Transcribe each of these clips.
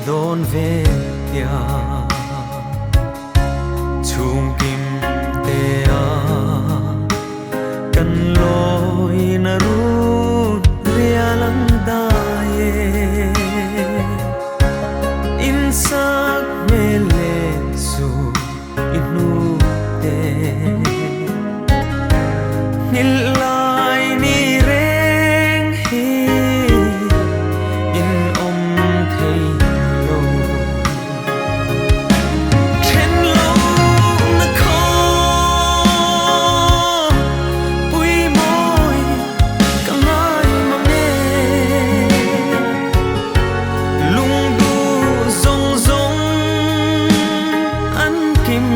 đón về tia chung kim te kan loi na ru ria lang dae insak mele su inu te nilai ni reng hi in om thei lo chen lo na kho pui moi ka ngai ma me lung du zong zong an kim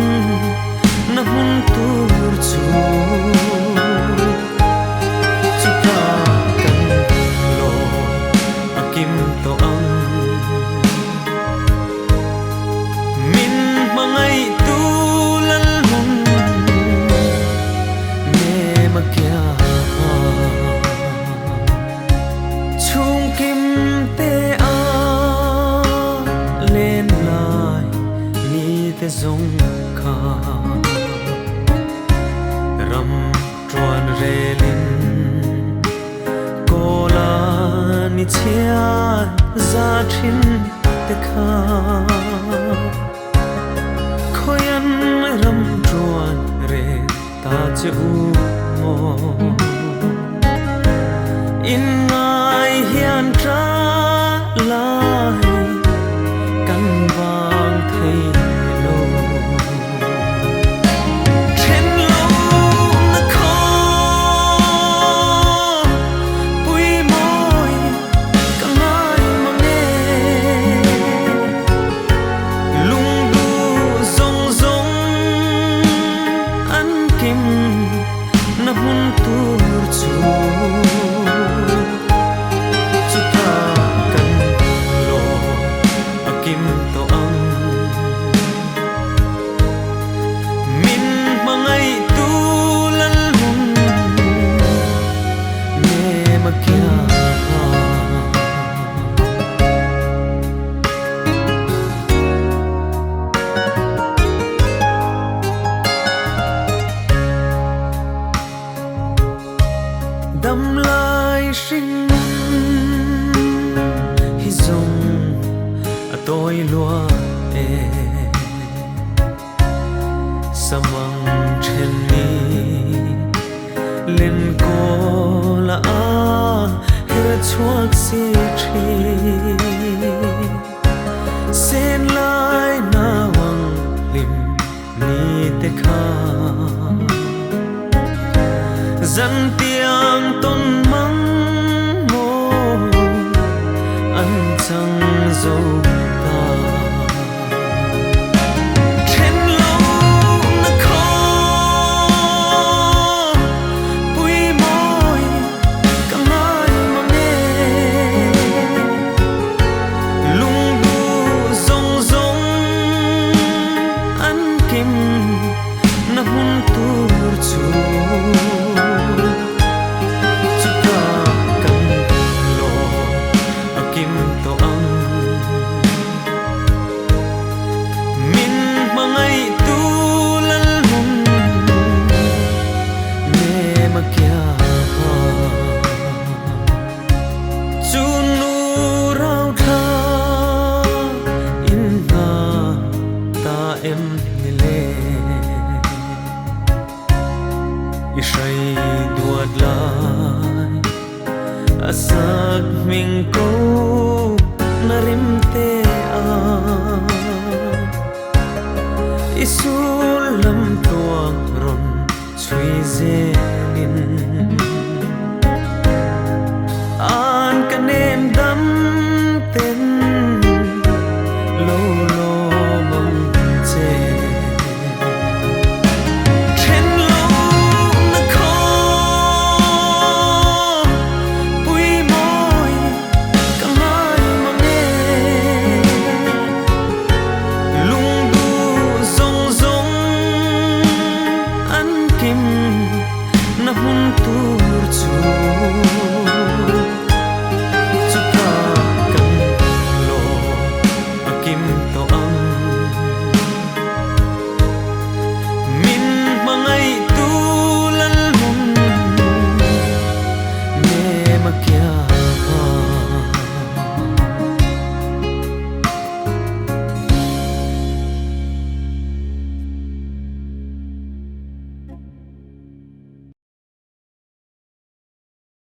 na hun tur chu to ang min mangai tu lal hun ne makya chung kim te a len lai ni te zong kha ram truan relin kola ni chia za thin te kha khoyan ram truan re ta che u mo in ngai hian tra lai kan wang thei lo chen lo na kho pui moi ka ngai ma me lung du zong zong an kim na hun tur chu ta kan lo akim to ang min mangai tu lal hun ne makya đâm lai sinh hi zong tôi lúa e samang chen ni lên cô là a hết chuak si tri sen lai na wang lim ni te kha dân tiếng tôn mắng mô ăn chẳng dâu ta trên lâu na kho pui moi ka ngai ma me lung du zong zong an kim na hun tur chu em mele isai duat lai asak ming ko narim te a isul lam tuang ron chui zenin an kanem dam ten lo lo mong che chen lo na kho pui moi ka ngai ma me makia